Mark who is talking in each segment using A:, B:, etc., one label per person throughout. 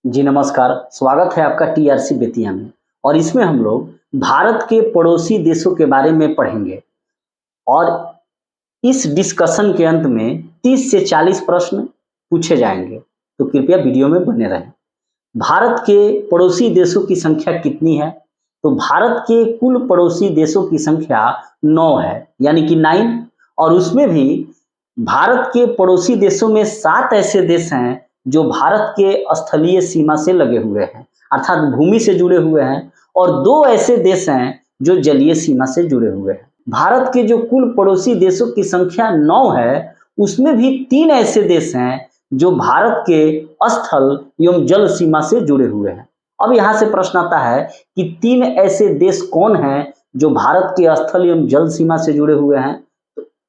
A: जी नमस्कार, स्वागत है आपका टीआरसी बेतिया में। और इसमें हम लोग भारत के पड़ोसी देशों के बारे में पढ़ेंगे। और इस डिस्कशन के अंत में 30 से 40 प्रश्न पूछे जाएंगे, तो कृपया वीडियो में बने रहें। भारत के पड़ोसी देशों की संख्या कितनी है? तो भारत के कुल पड़ोसी देशों की संख्या 9 है, यानी कि 9। और उसमें भी भारत के पड़ोसी देशों में 7 ऐसे देश हैं जो भारत के स्थलीय सीमा से लगे हुए हैं, अर्थात भूमि से जुड़े हुए हैं। और 2 ऐसे देश हैं जो जलीय सीमा से जुड़े हुए हैं। भारत के जो कुल पड़ोसी देशों की संख्या 9 है, उसमें भी 3 ऐसे देश हैं जो भारत के स्थल एवं जल सीमा से जुड़े हुए हैं। अब यहाँ से प्रश्न आता है कि 3 ऐसे देश कौन हैं जो भारत के स्थल एवं जल सीमा से जुड़े हुए हैं?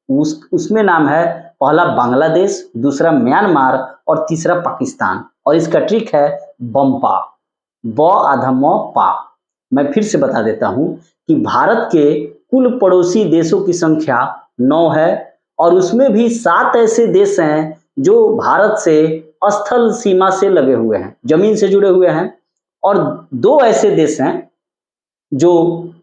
A: उसमें नाम है, पहला बांग्लादेश, दूसरा म्यांमार और तीसरा पाकिस्तान। और इसका ट्रिक है बम्पा, ब आधा म पा। मैं फिर से बता देता हूं कि भारत के कुल पड़ोसी देशों की संख्या 9 है और उसमें भी 7 ऐसे देश हैं जो भारत से स्थल सीमा से लगे हुए हैं, जमीन से जुड़े हुए हैं। और 2 ऐसे देश हैं जो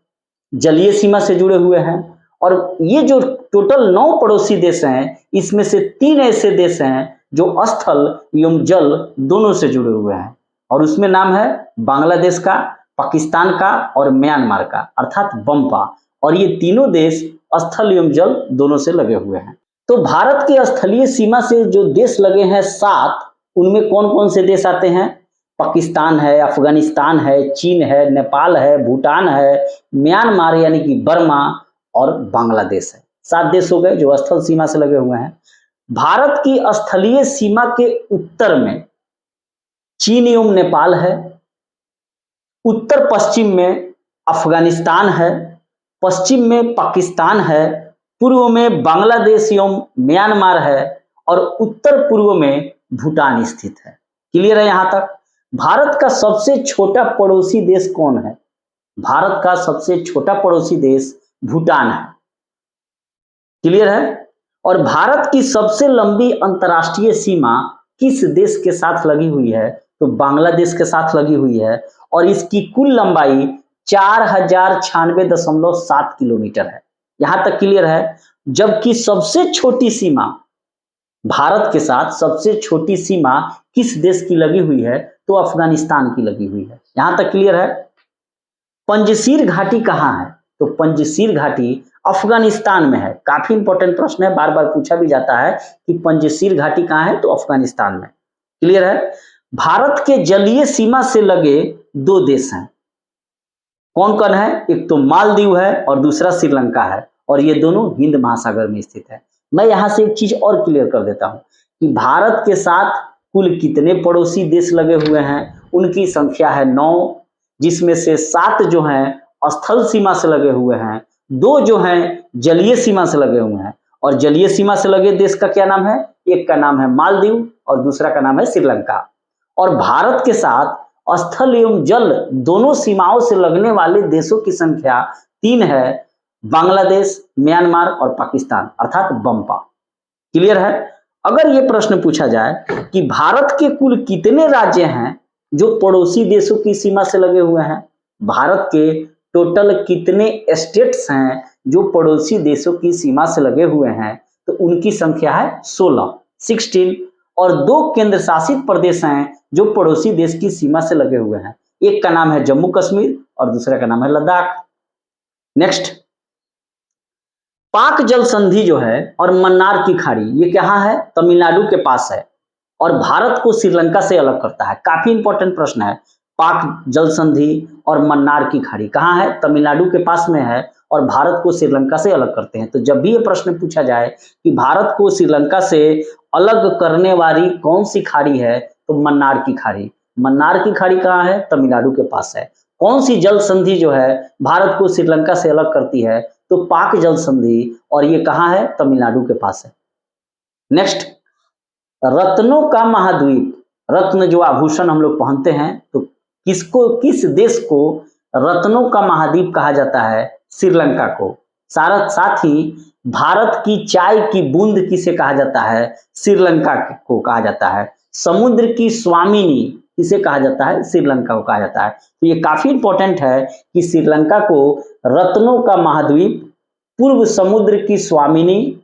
A: जलीय सीमा से जुड़े हुए हैं। और ये जो टोटल 9 पड़ोसी देश हैं, इसमें से 3 ऐसे देश हैं जो स्थल एवं जल दोनों से जुड़े हुए हैं। और उसमें नाम है बांग्लादेश का, पाकिस्तान का और म्यांमार का, अर्थात बम्पा। और ये तीनों देश स्थल एवं जल दोनों से लगे हुए हैं। तो भारत के स्थलीय सीमा से जो देश लगे हैं 7, उनमें कौन कौन से देश आते हैं? पाकिस्तान है, अफगानिस्तान है, चीन है, नेपाल है, भूटान है, म्यांमार यानी कि बर्मा और बांग्लादेश है। 7 देश हो गए जो स्थल सीमा से लगे हुए हैं। भारत की स्थलीय सीमा के उत्तर में चीन एवं नेपाल है, उत्तर पश्चिम में अफगानिस्तान है, पश्चिम में पाकिस्तान है, पूर्व में बांग्लादेश एवं म्यांमार है और उत्तर पूर्व में भूटान स्थित है। क्लियर है यहां तक? भारत का सबसे छोटा पड़ोसी देश कौन है? भारत का सबसे छोटा पड़ोसी देश भूटान है। क्लियर है? और भारत की सबसे लंबी अंतर्राष्ट्रीय सीमा किस देश के साथ लगी हुई है? तो बांग्लादेश के साथ लगी हुई है और इसकी कुल लंबाई 4096.7 किलोमीटर है। यहां तक क्लियर है? जबकि सबसे छोटी सीमा भारत के साथ, सबसे छोटी सीमा किस देश की लगी हुई है? तो अफगानिस्तान की लगी हुई है। यहां तक क्लियर है? पंजशीर घाटी कहां है? तो पंजशीर घाटी अफगानिस्तान में है। काफी इंपॉर्टेंट प्रश्न है, बार बार पूछा भी जाता है कि पंजशीर घाटी कहां है? तो अफगानिस्तान में। क्लियर है? भारत के जलीय सीमा से लगे 2 देश हैं। कौन कौन है? एक तो मालदीव है और दूसरा श्रीलंका है। और ये दोनों हिंद महासागर में स्थित है। मैं यहां से एक चीज और क्लियर कर देता हूं कि भारत के साथ कुल कितने पड़ोसी देश लगे हुए हैं। उनकी संख्या है 9, जिसमें से 7 जो हैं स्थल सीमा से लगे हुए हैं, 2 जो हैं जलीय सीमा से लगे हुए हैं। और जलीय सीमा से लगे देश का क्या नाम है? एक का नाम है मालदीव और दूसरा का नाम है श्रीलंका। और भारत के साथ स्थल एवं जल दोनों सीमाओं से लगने वाले देशों की संख्या 3 है, बांग्लादेश, म्यांमार और पाकिस्तान, अर्थात बम्पा। क्लियर है? अगर ये प्रश्न पूछा जाए कि भारत के कुल कितने राज्य हैं जो पड़ोसी देशों की सीमा से लगे हुए हैं, भारत के टोटल कितने स्टेट्स हैं जो पड़ोसी देशों की सीमा से लगे हुए हैं, तो उनकी संख्या है 16। और 2 केंद्र शासित प्रदेश हैं जो पड़ोसी देश की सीमा से लगे हुए हैं। एक का नाम है जम्मू कश्मीर और दूसरे का नाम है लद्दाख। नेक्स्ट, पाक जल संधि जो है और मन्नार की खाड़ी, ये कहाँ है? तमिलनाडु के पास है और भारत को श्रीलंका से अलग करता है। काफी इंपॉर्टेंट प्रश्न है। पाक जल संधि और मन्नार की खाड़ी कहाँ है? तमिलनाडु के पास में है और भारत को श्रीलंका से अलग करते हैं। तो जब भी ये प्रश्न पूछा जाए कि भारत को श्रीलंका से अलग करने वाली कौन सी खाड़ी है, तो मन्नार की खाड़ी। मन्नार की खाड़ी कहाँ है? तमिलनाडु के पास है। कौन सी जल संधि जो है भारत को श्रीलंका से अलग करती है? तो पाक जल संधि, और ये कहाँ है? तमिलनाडु के पास है। नेक्स्ट, रत्नों का महाद्वीप, रत्न जो आभूषण हम लोग पहनते हैं, तो किस देश को रत्नों का महाद्वीप कहा जाता है? श्रीलंका को। साथ ही भारत की चाय की बूंद किसे कहा जाता है? श्रीलंका को कहा जाता है। समुद्र की स्वामिनी इसे कहा जाता है, श्रीलंका को कहा जाता है। तो ये काफी इंपॉर्टेंट है कि श्रीलंका को रत्नों का महाद्वीप, पूर्व समुद्र की स्वामिनी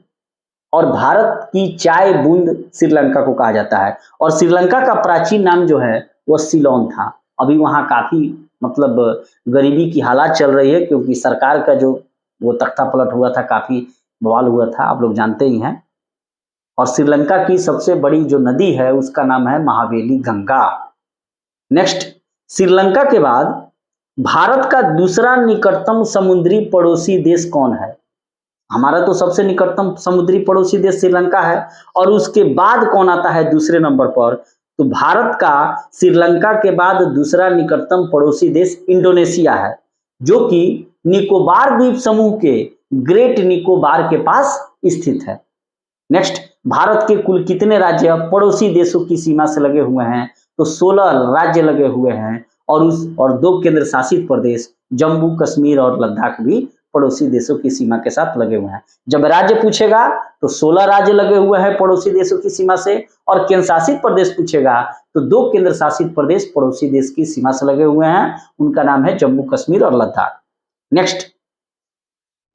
A: और भारत की चाय बूंद श्रीलंका को कहा जाता है। और श्रीलंका का प्राचीन नाम जो है वो सिलोन था। अभी वहाँ काफी मतलब गरीबी की हालात चल रही है, क्योंकि सरकार का जो वो तख्ता पलट हुआ था, काफी बवाल हुआ था, आप लोग जानते ही हैं। और श्रीलंका की सबसे बड़ी जो नदी है उसका नाम है महावेली गंगा। नेक्स्ट, श्रीलंका के बाद भारत का दूसरा निकटतम समुद्री पड़ोसी देश कौन है? हमारा तो सबसे निकटतम समुद्री पड़ोसी देश श्रीलंका है, और उसके बाद कौन आता है दूसरे नंबर पर? तो भारत का श्रीलंका के बाद दूसरा निकटतम पड़ोसी देश इंडोनेशिया है, जो कि निकोबार द्वीप समूह के ग्रेट निकोबार के पास स्थित है। नेक्स्ट, भारत के कुल कितने राज्य पड़ोसी देशों की सीमा से लगे हुए हैं? तो 16 राज्य लगे हुए हैं, और 2 केंद्र शासित प्रदेश जम्मू कश्मीर और लद्दाख भी पड़ोसी देशों की सीमा के साथ लगे हुए हैं। जब राज्य पूछेगा तो 16 राज्य लगे हुए हैं पड़ोसी देशों की सीमा से, और केंद्र शासित प्रदेश पूछेगा तो 2 केंद्र शासित प्रदेश पड़ोसी देश की सीमा से लगे हुए हैं, उनका नाम है जम्मू कश्मीर और लद्दाख। नेक्स्ट,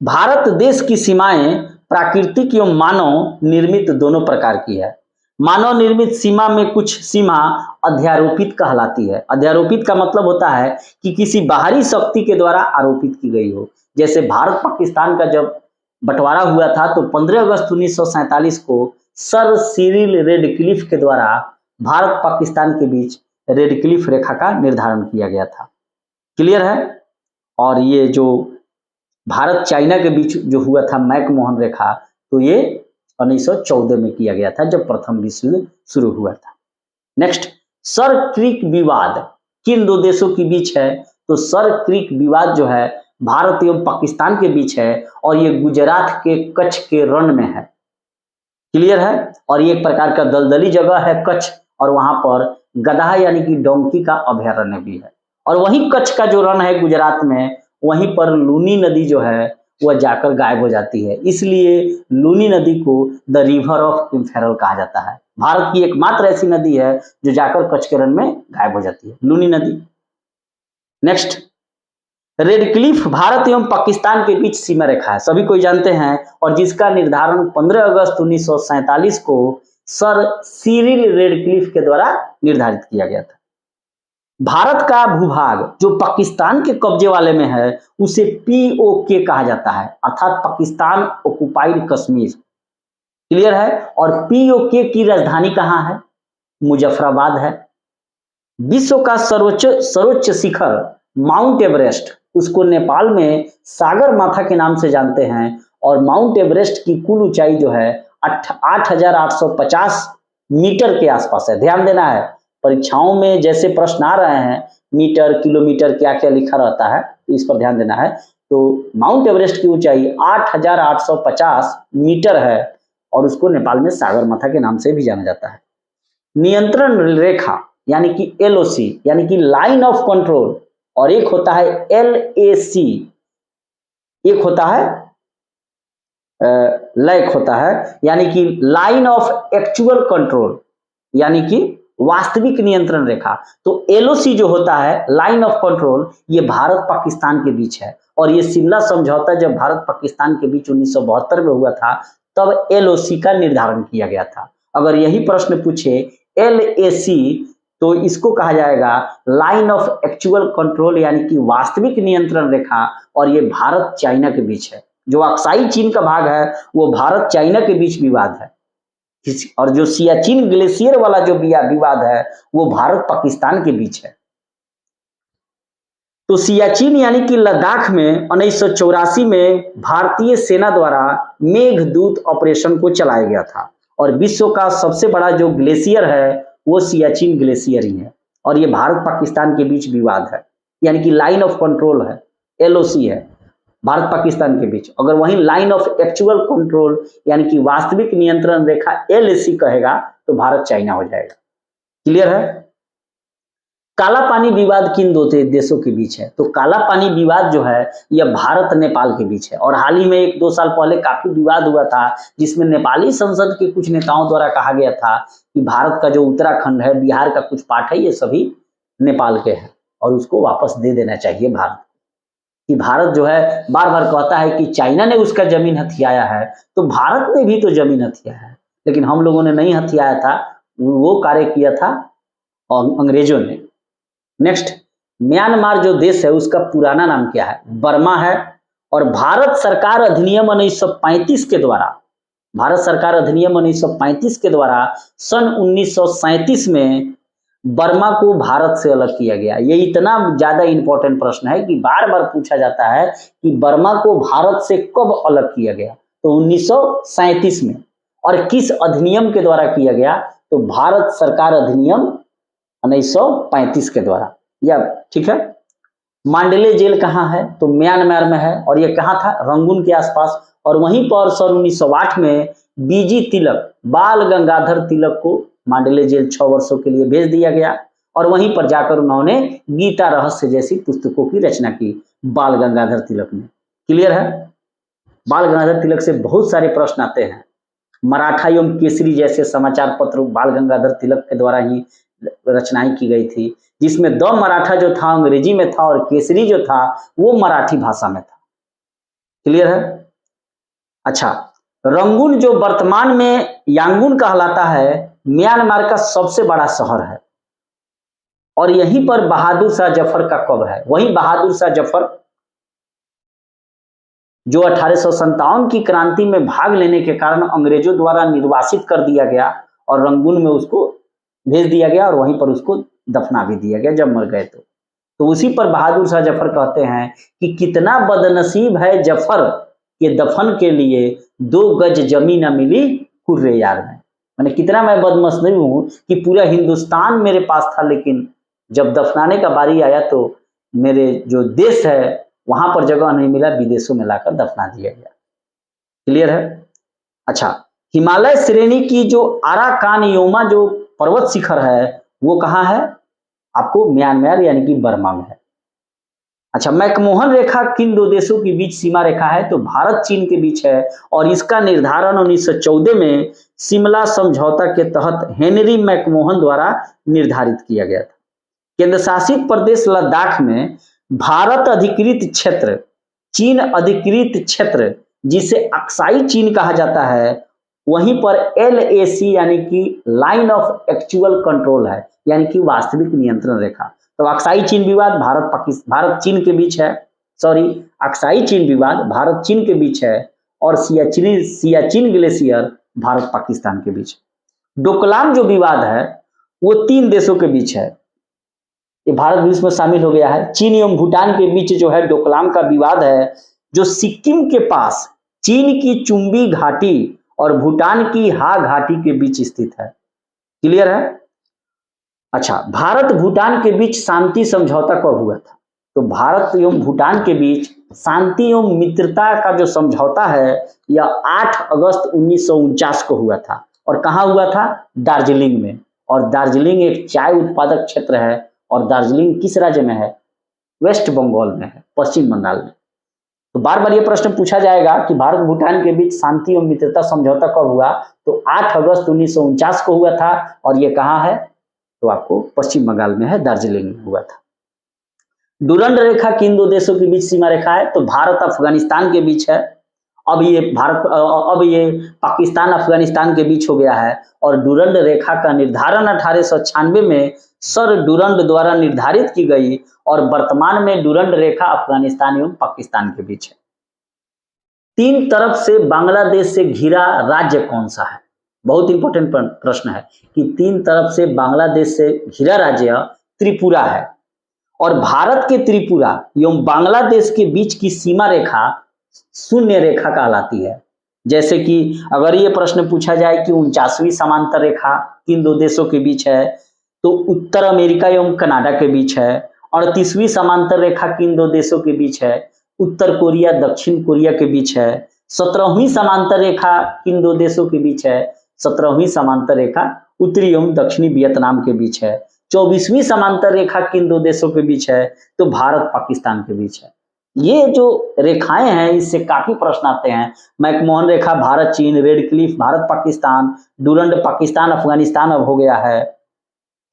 A: भारत देश की सीमाएं प्राकृतिक एवं मानव निर्मित दोनों प्रकार की है। मानव निर्मित सीमा में कुछ सीमा अध्यारोपित कहलाती है। अध्यारोपित का मतलब होता है कि किसी बाहरी शक्ति के द्वारा आरोपित की गई हो। जैसे भारत पाकिस्तान का जब बंटवारा हुआ था तो 15 अगस्त 1947 को सर सिरिल रेडक्लिफ के द्वारा भारत पाकिस्तान के बीच रेडक्लिफ रेखा का निर्धारण किया गया था। क्लियर है? और ये जो भारत चाइना के बीच जो हुआ था मैकमोहन रेखा, तो ये 1914 में किया गया था जब प्रथम विश्व युद्ध शुरू हुआ था। नेक्स्ट, सर क्रीक विवाद किन 2 देशों के बीच है? तो सर क्रीक विवाद जो है भारत एवं पाकिस्तान के बीच है, और ये गुजरात के कच्छ के रण में है। क्लियर है? और ये एक प्रकार का दलदली जगह है कच्छ, और वहां पर गधा यानी कि डोंकी का अभयारण्य भी है। और वही कच्छ का जो रण है गुजरात में, वहीं पर लूनी नदी जो है वह जाकर गायब हो जाती है, इसलिए लूनी नदी को द रिवर ऑफ इम्फेरल कहा जाता है। भारत की एकमात्र ऐसी नदी है जो जाकर कच्छ के रण में गायब हो जाती है, लूनी नदी। नेक्स्ट, रेडक्लिफ भारत एवं पाकिस्तान के बीच सीमा रेखा है, सभी कोई जानते हैं, और जिसका निर्धारण 15 अगस्त 1947 को सर सिरिल रेडक्लिफ के द्वारा निर्धारित किया गया था। भारत का भूभाग जो पाकिस्तान के कब्जे वाले में है उसे POK कहा जाता है, अर्थात पाकिस्तान ऑक्युपाइड कश्मीर। क्लियर है? और POK की राजधानी कहाँ है? मुजफ्फराबाद है। विश्व का सर्वोच्च शिखर माउंट एवरेस्ट, उसको नेपाल में सागर माथा के नाम से जानते हैं, और माउंट एवरेस्ट की कुल ऊंचाई जो है 8,850 मीटर के आसपास है। ध्यान देना है, परीक्षाओं में जैसे प्रश्न आ रहे हैं मीटर किलोमीटर क्या क्या लिखा रहता है, तो इस पर ध्यान देना है। तो माउंट एवरेस्ट की ऊंचाई 8,850 मीटर है, और उसको नेपाल में सागर माथा के नाम से भी जाना जाता है। नियंत्रण रेखा यानी कि LOC यानी कि लाइन ऑफ कंट्रोल, और एक होता है LAC, एक होता है लैक होता है, यानी कि लाइन ऑफ एक्चुअल कंट्रोल यानी कि वास्तविक नियंत्रण रेखा। तो LOC जो होता है लाइन ऑफ कंट्रोल, ये भारत पाकिस्तान के बीच है, और ये शिमला समझौता जब भारत पाकिस्तान के बीच 1972 में हुआ था तब LOC का निर्धारण किया गया था। अगर यही प्रश्न पूछे LAC तो इसको कहा जाएगा लाइन ऑफ एक्चुअल कंट्रोल यानी कि वास्तविक नियंत्रण रेखा, और ये भारत चाइना के बीच है। जो अक्साई चीन का भाग है वो भारत चाइना के बीच विवाद है, और जो सियाचिन ग्लेशियर वाला जो विवाद है वो भारत पाकिस्तान के बीच है। तो सियाचिन यानी कि लद्दाख में 1984 में भारतीय सेना द्वारा मेघदूत ऑपरेशन को चलाया गया था, और विश्व का सबसे बड़ा जो ग्लेशियर है वो सियाचिन ग्लेशियर ही है, और ये भारत पाकिस्तान के बीच विवाद है, यानी कि लाइन ऑफ कंट्रोल है, LOC है भारत पाकिस्तान के बीच। अगर वहीं लाइन ऑफ एक्चुअल कंट्रोल यानी कि वास्तविक नियंत्रण रेखा LAC कहेगा तो भारत चाइना हो जाएगा। क्लियर है? काला पानी विवाद किन दो देशों के बीच है? तो काला पानी विवाद जो है यह भारत नेपाल के बीच है और हाल ही में 1-2 साल पहले काफी विवाद हुआ था जिसमें नेपाली संसद के कुछ नेताओं द्वारा कहा गया था कि भारत का जो उत्तराखंड है, बिहार का कुछ पार्ट है, ये सभी नेपाल के हैं और उसको वापस दे देना चाहिए भारत। कि भारत जो है बार बार कहता है कि चाइना ने उसका जमीन हथियाया है, तो भारत ने भी तो जमीन हथियाया है, लेकिन हम लोगों ने नहीं हथियाया था, वो कार्य किया था अंग्रेजों ने। नेक्स्ट, म्यांमार जो देश है उसका पुराना नाम क्या है? बर्मा है। और भारत सरकार अधिनियम 1935 के द्वारा, भारत सरकार अधिनियम 1935 के द्वारा सन 1937 में बर्मा को भारत से अलग किया गया। ये इतना ज्यादा इंपॉर्टेंट प्रश्न है कि बार बार पूछा जाता है कि बर्मा को भारत से कब अलग किया गया? तो 1937 में। और किस अधिनियम के द्वारा किया गया? तो भारत सरकार अधिनियम 1935 के द्वारा। या ठीक है। मांडले जेल कहाँ है? तो म्यांमार में है और ये कहाँ था? रंगून के आसपास। और वहीं पर सन 1908 में बीजी तिलक, बाल गंगाधर तिलक को मांडले जेल 6 वर्षों के लिए भेज दिया गया और वहीं पर जाकर उन्होंने गीता रहस्य जैसी पुस्तकों की रचना की बाल गंगाधर तिलक ने। क्लियर है? बाल गंगाधर तिलक से बहुत सारे प्रश्न आते हैं। मराठा एवं केसरी जैसे समाचार पत्र बाल गंगाधर तिलक के द्वारा ही रचनाएं की गई थी, जिसमें द मराठा जो था अंग्रेजी में था और केसरी जो था वो मराठी भाषा में था। क्लियर है? अच्छा, रंगून जो वर्तमान में यांगून कहलाता है, म्यांमार का सबसे बड़ा शहर है और यहीं पर बहादुर शाह जफर का कब्र है। वहीं बहादुर शाह जफर जो 1857 की क्रांति में भाग लेने के कारण अंग्रेजों द्वारा निर्वासित कर दिया गया और रंगून में उसको भेज दिया गया और वहीं पर उसको दफना भी दिया गया जब मर गए। तो उसी पर बहादुर शाह जफर कहते हैं कि कितना बदनसीब है जफर के दफन के लिए 2 गज जमीन न मिली हुर्रे यार में। मैंने कितना मैं बदनसीब हूं कि पूरा हिंदुस्तान मेरे पास था, लेकिन जब दफनाने का बारी आया तो मेरे जो देश है वहां पर जगह नहीं मिला, विदेशों में लाकर दफना दिया गया। क्लियर है? अच्छा, हिमालय श्रेणी की जो अराकानयोमा जो पर्वत शिखर है वो कहाँ है? आपको म्यांमार यानी कि बर्मा में है। अच्छा, मैकमोहन रेखा किन 2 देशों के बीच सीमा रेखा है? तो भारत चीन के बीच है और इसका निर्धारण 1914 में शिमला समझौता के तहत हेनरी मैकमोहन द्वारा निर्धारित किया गया था। केंद्र शासित प्रदेश लद्दाख में भारत अधिकृत क्षेत्र, चीन अधिकृत क्षेत्र जिसे अक्साई चीन कहा जाता है, वहीं पर LAC यानी कि लाइन ऑफ एक्चुअल कंट्रोल है, यानी कि वास्तविक नियंत्रण रेखा। तो अक्साई चीन विवाद भारत चीन के बीच है, सॉरी, अक्साई चीन विवाद भारत चीन के बीच है और सियाचिन ग्लेशियर भारत पाकिस्तान के बीच। डोकलाम जो विवाद है वो 3 देशों के बीच है, ये भारत भी इसमें शामिल हो गया है। चीन एवं भूटान के बीच जो है डोकलाम का विवाद है, जो सिक्किम के पास चीन की चुंबी घाटी और भूटान की हा घाटी के बीच स्थित है। क्लियर है? अच्छा, भारत भूटान के बीच शांति समझौता कब हुआ था? तो भारत एवं भूटान के बीच शांति एवं मित्रता का जो समझौता है यह 8 अगस्त 1949 को हुआ था और कहाँ हुआ था? दार्जिलिंग में। और दार्जिलिंग एक चाय उत्पादक क्षेत्र है और दार्जिलिंग किस राज्य में है? वेस्ट बंगाल में है, पश्चिम बंगाल में। तो बार बार ये प्रश्न पूछा जाएगा कि भारत भूटान के बीच शांति एवं मित्रता समझौता कब हुआ? तो 8 अगस्त 1949 को हुआ था और ये कहाँ है? तो आपको पश्चिम बंगाल में है, दार्जिलिंग में हुआ था। डुरंड रेखा किन 2 देशों के बीच सीमा रेखा है? तो भारत अफगानिस्तान के बीच है। अब ये पाकिस्तान अफगानिस्तान के बीच हो गया है और डुरंड रेखा का निर्धारण 1896 में सर डुरंड द्वारा निर्धारित की गई और वर्तमान में डुरंड रेखा अफगानिस्तान एवं पाकिस्तान के बीच है। 3 तरफ से बांग्लादेश से घिरा राज्य कौन सा है? बहुत इंपॉर्टेंट प्रश्न है कि 3 तरफ से बांग्लादेश से घिरा राज्य त्रिपुरा है और भारत के त्रिपुरा एवं बांग्लादेश के बीच की सीमा रेखा शून्य रेखा कहलाती है। जैसे कि अगर ये प्रश्न पूछा जाए कि 49वीं समांतर रेखा किन 2 देशों के बीच है, तो उत्तर अमेरिका एवं कनाडा के बीच है। 38वीं समांतर रेखा किन 2 देशों के बीच है? उत्तर कोरिया दक्षिण कोरिया के बीच है। 17वीं समांतर रेखा किन 2 देशों के बीच है? 17वीं समांतर रेखा उत्तरी एवं दक्षिणी वियतनाम के बीच है। 24वीं समांतर रेखा किन दो देशों के बीच है? तो भारत पाकिस्तान के बीच है। ये जो रेखाएं हैं इससे काफी प्रश्न आते हैं। मैकमोहन रेखा भारत चीन, red Cliff Bharat Pakistan, Durand Pakistan Afghanistan अब हो गया है।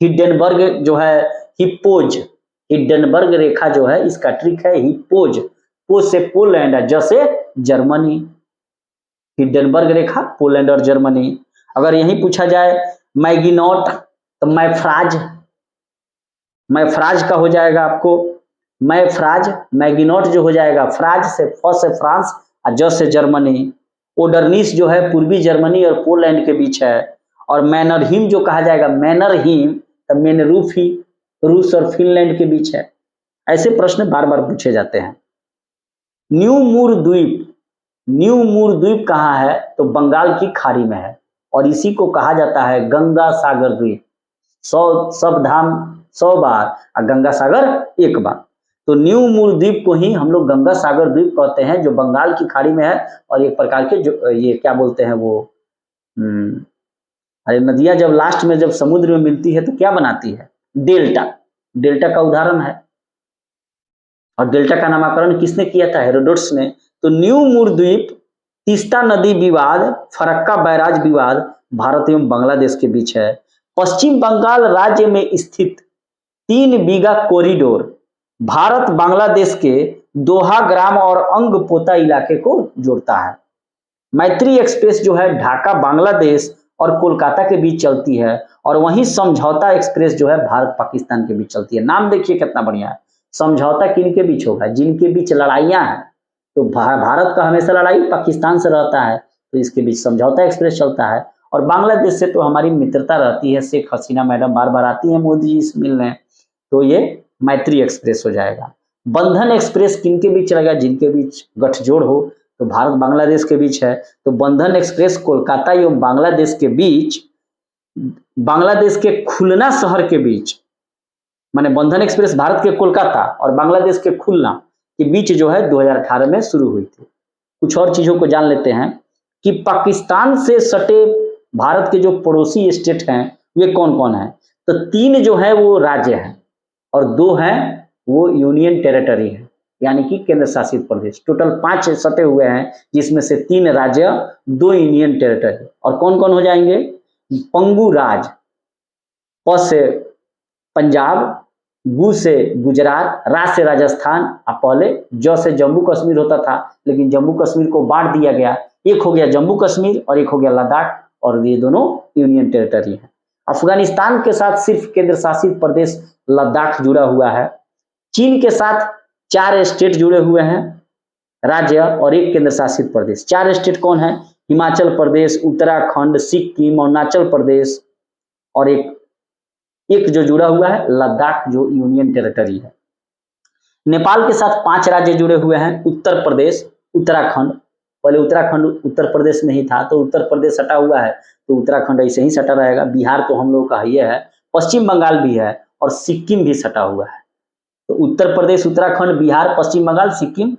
A: हिंडनबर्ग जो है, हिप्पोज, हिंडनबर्ग रेखा जो है इसका ट्रिक है हिप्पोज, पोज से पोलैंड, ज से जर्मनी। हिंडनबर्ग रेखा पोलैंड और जर्मनी। अगर यही पूछा जाए मैगिनॉट तो मैफ्राज, मैफ्राज का हो जाएगा आपको मैफ्राज, मैगिनॉट जो हो जाएगा फ्राज से, फ से फ्रांस और ज से जर्मनी। ओडरनिस जो है पूर्वी जर्मनी और पोलैंड के बीच है। और मैनरहीम जो कहा जाएगा मैनरहीम तो मेनरूफी रूस और फिनलैंड के बीच है। ऐसे प्रश्न बार बार पूछे जाते हैं। न्यू मूर द्वीप, न्यू मूर द्वीप कहाँ है? तो बंगाल की खाड़ी में है और इसी को कहा जाता है गंगा सागर द्वीप। 100 सब धाम 100 बार और गंगा सागर एक बार। तो न्यू मूर द्वीप को ही हम लोग गंगा सागर द्वीप कहते हैं जो बंगाल की खाड़ी में है। और एक प्रकार के जो ये क्या बोलते हैं वो अरे नदियां जब लास्ट में जब समुद्र में मिलती है तो क्या बनाती है? डेल्टा, डेल्टा का उदाहरण है। और डेल्टा का नामकरण किसने किया था? हेरोडोटस ने। तो न्यू मूर द्वीप, तीस्ता नदी विवाद, फरक्का बैराज विवाद भारत एवं बांग्लादेश के बीच है। पश्चिम बंगाल राज्य में स्थित 3 बीघा कॉरिडोर भारत बांग्लादेश के दोहा ग्राम और अंगपोता इलाके को जोड़ता है। मैत्री एक्सप्रेस जो है ढाका बांग्लादेश और कोलकाता के बीच चलती है और वहीं समझौता एक्सप्रेस जो है भारत पाकिस्तान के बीच चलती है। नाम देखिए कितना बढ़िया है। समझौता किन के बीच होगा? जिनके बीच लड़ाइयां हैं। तो भारत का हमेशा लड़ाई पाकिस्तान से रहता है तो इसके बीच समझौता एक्सप्रेस चलता है। और बांग्लादेश से तो हमारी मित्रता रहती है, शेख हसीना मैडम बार बार आती है मोदी जी से मिलने, तो ये मैत्री एक्सप्रेस हो जाएगा। बंधन एक्सप्रेस किन के बीच चलेगा? जिनके बीच गठजोड़ हो, तो भारत बांग्लादेश के बीच है। तो बंधन एक्सप्रेस कोलकाता एवं बांग्लादेश के बीच, बांग्लादेश के खुलना शहर के बीच, माने बंधन एक्सप्रेस भारत के कोलकाता और बांग्लादेश के खुलना के बीच जो है 2018 में शुरू हुई थी। कुछ और चीजों को जान लेते हैं कि पाकिस्तान से सटे भारत के जो पड़ोसी स्टेट हैं वे कौन कौन हैं? तो 3 जो है वो राज्य हैं और 2 हैं वो यूनियन टेरिटरी है, यानी कि केंद्र शासित प्रदेश। टोटल 5 सटे हुए हैं जिसमें से 3 राज्य, 2 यूनियन टेरिटरी। और कौन कौन हो जाएंगे? पंगु राज, प से पंजाब, गु से गुजरात, रा से राजस्थान। अब पहले ज से जम्मू कश्मीर होता था लेकिन जम्मू कश्मीर को बांट दिया गया, एक हो गया जम्मू कश्मीर और एक हो गया लद्दाख, और ये दोनों यूनियन टेरिटरी हैं। अफगानिस्तान के साथ सिर्फ केंद्र शासित प्रदेश लद्दाख जुड़ा हुआ है। चीन के साथ 4 स्टेट जुड़े हुए हैं, राज्य और एक केंद्र शासित प्रदेश। 4 स्टेट कौन है? हिमाचल प्रदेश, उत्तराखंड, सिक्किम, अरुणाचल प्रदेश और एक जो जुड़ा हुआ है लद्दाख जो यूनियन टेरिटरी है। नेपाल के साथ 5 राज्य जुड़े हुए हैं, उत्तर प्रदेश, उत्तराखंड। पहले उत्तराखंड उत्तर प्रदेश में ही था तो उत्तर प्रदेश सटा हुआ है तो उत्तराखंड ऐसे ही सटा रहेगा। बिहार तो हम लोग का ही है, पश्चिम बंगाल भी है और सिक्किम भी सटा हुआ है। तो उत्तर प्रदेश, उत्तराखंड, बिहार, पश्चिम बंगाल, सिक्किम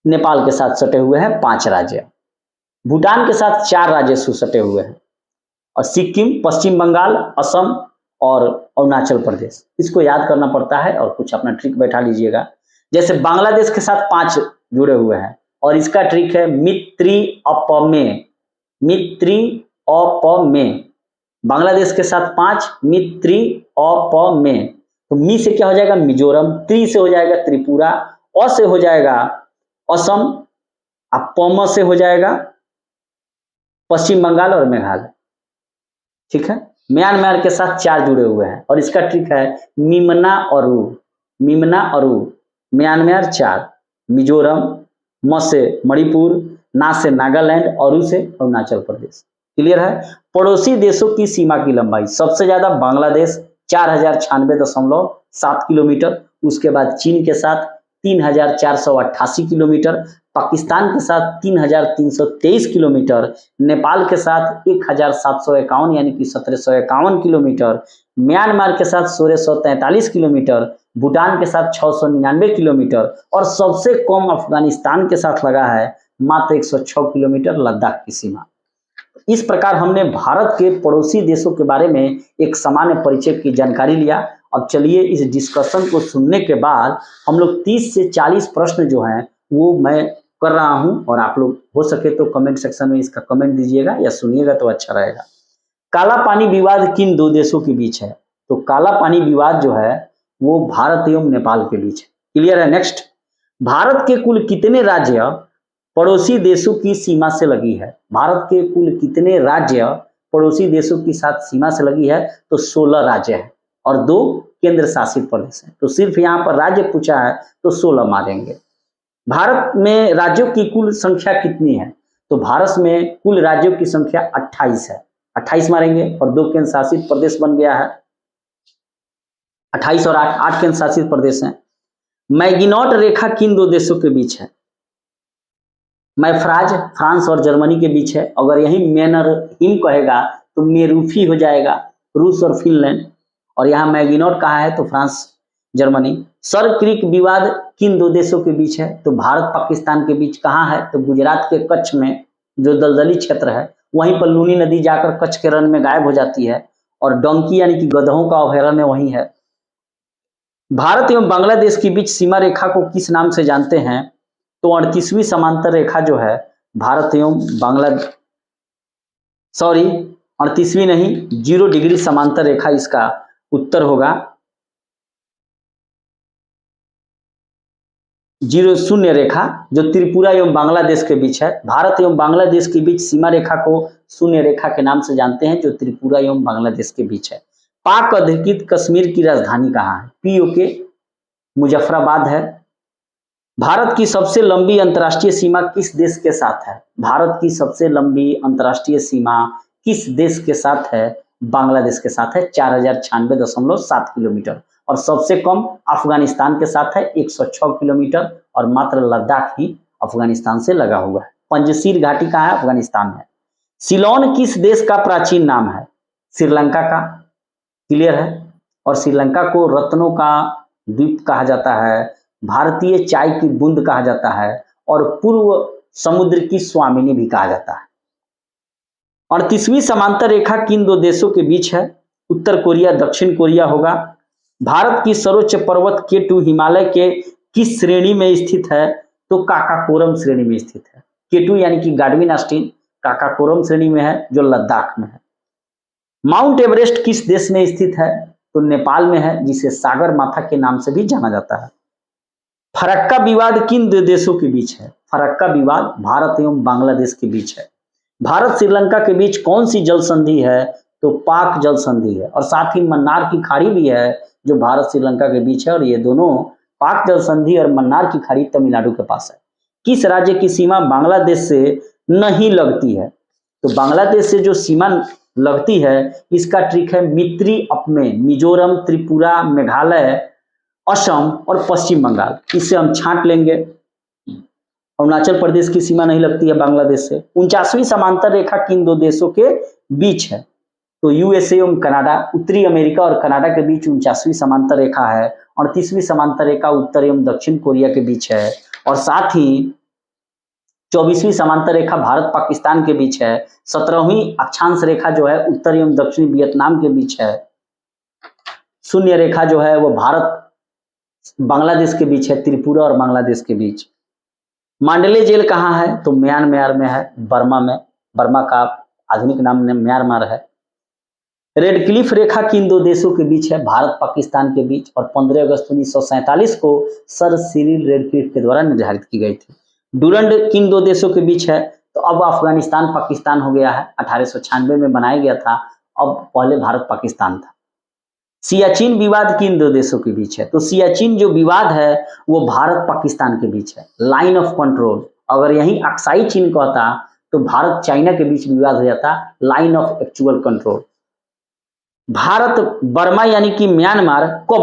A: नेपाल के साथ सटे हुए हैं 5 राज्य। भूटान के साथ 4 राज्य सटे हुए हैं और सिक्किम, पश्चिम बंगाल, असम और अरुणाचल प्रदेश। इसको याद करना पड़ता है और कुछ अपना ट्रिक बैठा लीजिएगा। जैसे बांग्लादेश के साथ 5 जुड़े हुए हैं और इसका ट्रिक है मित्री अपमे, मित्री अपमे। बांग्लादेश के साथ 5, मित्री अपमे। तो मी से क्या हो जाएगा? मिजोरम, त्रि से हो जाएगा त्रिपुरा, अ से हो जाएगा असम, पम से हो जाएगा पश्चिम बंगाल और मेघालय। ठीक है। म्यांमार के साथ 4 जुड़े हुए हैं और इसका ट्रिक है मिमना अरू, मिमना अरू। म्यांमार 4, मिजोरम, म से मणिपुर, ना से नागालैंड, अरू से अरुणाचल प्रदेश। क्लियर है। पड़ोसी देशों की सीमा की लंबाई सबसे ज्यादा बांग्लादेश 4096.7 किलोमीटर, उसके बाद चीन के साथ 3488 किलोमीटर, पाकिस्तान के साथ 3323 किलोमीटर, नेपाल के साथ 1751 यानी कि 1751 किलोमीटर, म्यांमार के साथ 1643 किलोमीटर, भूटान के साथ 699 किलोमीटर और सबसे कम अफगानिस्तान के साथ लगा है मात्र 106 किलोमीटर लद्दाख की सीमा। इस प्रकार हमने भारत के पड़ोसी देशों के बारे में एक सामान्य परिचय की जानकारी लिया। अब चलिए इस डिस्कशन को सुनने के बाद हम लोग 30 से 40 प्रश्न जो हैं वो मैं कर रहा हूं, और आप लोग हो सके तो कमेंट सेक्शन में इसका कमेंट दीजिएगा या सुनिएगा तो अच्छा रहेगा। काला पानी विवाद किन दो देशों के बीच है? तो काला पानी विवाद जो है वो भारत एवं नेपाल के बीच है। क्लियर है? नेक्स्ट, भारत के कुल कितने राज्य पड़ोसी देशों की सीमा से लगी है? भारत के कुल कितने राज्य पड़ोसी देशों की साथ सीमा से लगी है? तो 16 राज्य है और 2 केंद्र शासित प्रदेश हैं। तो सिर्फ यहाँ पर राज्य पूछा है तो 16 मारेंगे। भारत में राज्यों की कुल संख्या कितनी है? तो भारत में कुल राज्यों की संख्या 28 है, 28 मारेंगे, और 2 केंद्र शासित प्रदेश बन गया है। 28 और 8 केंद्र शासित प्रदेश हैं। मैगिनॉट रेखा किन दो देशों के बीच है? मैफ्राज फ्रांस और जर्मनी के बीच है। अगर यही मैनर हिम कहेगा तो मेरूफी हो जाएगा, रूस और फिनलैंड, और यहाँ मैगिनॉट कहा है तो फ्रांस जर्मनी। सर क्रीक विवाद किन दो देशों के बीच है? तो भारत पाकिस्तान के बीच कहाँ है? तो गुजरात के कच्छ में जो दलदली क्षेत्र है वहीं पर लूनी नदी जाकर कच्छ के रण में गायब हो जाती है, और डोंकी यानी कि गधों का अभयारण्य वहीं है। भारत एवं बांग्लादेश के बीच सीमा रेखा को किस नाम से जानते हैं? तो 38वीं समांतर रेखा जो है भारत एवं बांग्लादेश, 38वीं नहीं, 0 डिग्री समांतर रेखा इसका उत्तर होगा। 0 शून्य रेखा जो त्रिपुरा एवं बांग्लादेश के बीच है। भारत एवं बांग्लादेश के बीच सीमा रेखा को शून्य रेखा के नाम से जानते हैं, जो त्रिपुरा एवं बांग्लादेश के बीच है। पाक अधिकृत कश्मीर की राजधानी कहाँ है? पीओके मुजफ्फराबाद है। भारत की सबसे लंबी अंतर्राष्ट्रीय सीमा किस देश के साथ है? भारत की सबसे लंबी अंतर्राष्ट्रीय सीमा किस देश के साथ है? बांग्लादेश के साथ है, 4096.7 किलोमीटर। और सबसे कम अफगानिस्तान के साथ है, 106 किलोमीटर, और मात्र लद्दाख ही अफगानिस्तान से लगा हुआ है। पंजशीर घाटी कहाँ है? अफगानिस्तान है। सिलोन किस देश का प्राचीन नाम है? श्रीलंका का। क्लियर है? और श्रीलंका को रत्नों का द्वीप कहा जाता है, भारतीय चाय की बूंद कहा जाता है, और पूर्व समुद्र की स्वामिनी भी कहा जाता है। 38वीं समांतर रेखा किन दो देशों के बीच है? उत्तर कोरिया दक्षिण कोरिया होगा। भारत की सर्वोच्च पर्वत केटू हिमालय के किस श्रेणी में स्थित है? तो काकाकोरम श्रेणी में स्थित है। केटू यानी कि गाडविन ऑस्टिन काकाकोरम श्रेणी में है, जो लद्दाख में है। माउंट एवरेस्ट किस देश में स्थित है? तो नेपाल में है, जिसे सागर माथा के नाम से भी जाना जाता है। फरक्का विवाद किन दो देशों के बीच है? फरक्का विवाद भारत एवं बांग्लादेश के बीच है। भारत श्रीलंका के बीच कौन सी जल संधि है? तो पाक जल संधि है, और साथ ही मन्नार की खाड़ी भी है जो भारत श्रीलंका के बीच है, और ये दोनों पाक जल संधि और मन्नार की खाड़ी तमिलनाडु के पास है। किस राज्य की सीमा बांग्लादेश से नहीं लगती है? तो बांग्लादेश से जो सीमा लगती है इसका ट्रिक है मित्री अपमे, मिजोरम, त्रिपुरा, मेघालय, असम और पश्चिम बंगाल। इससे हम छांट लेंगे। अरुणाचल प्रदेश की सीमा नहीं लगती है बांग्लादेश से। 49वीं समांतर रेखा किन दो देशों के बीच है? तो यूएसए एवं कनाडा, उत्तरी अमेरिका और कनाडा के बीच 49वीं समांतर रेखा है। 38वीं समांतर रेखा उत्तर एवं दक्षिण कोरिया के बीच है, और साथ ही 24वीं समांतर रेखा भारत पाकिस्तान के बीच है। 17वीं अक्षांश रेखा जो है उत्तर एवं दक्षिणी वियतनाम के बीच है। शून्य रेखा जो है वो भारत बांग्लादेश के बीच है, त्रिपुरा और बांग्लादेश के बीच। मांडले जेल कहाँ है? तो म्यांमार में है, बर्मा में। बर्मा का आधुनिक नाम म्यांमार है। रेड क्लिफ रेखा किन दो देशों के बीच है? भारत पाकिस्तान के बीच, और 15 अगस्त 1947 को सर सिरिल रेडक्लिफ के द्वारा निर्धारित की गई थी। डूरंड किन दो देशों के बीच है? तो अब अफगानिस्तान पाकिस्तान हो गया है, 1896 में बनाया गया था, अब पहले भारत पाकिस्तान था। सियाचिन विवाद किन दो देशों के बीच है? तो सियाचिन जो विवाद है वो भारत पाकिस्तान के बीच है। लाइन ऑफ कंट्रोल, अगर यही अक्साई चीन कहता तो भारत चाइना के बीच विवाद हो जाता, line of actual control. Bharat Burma यानी कि म्यांमार को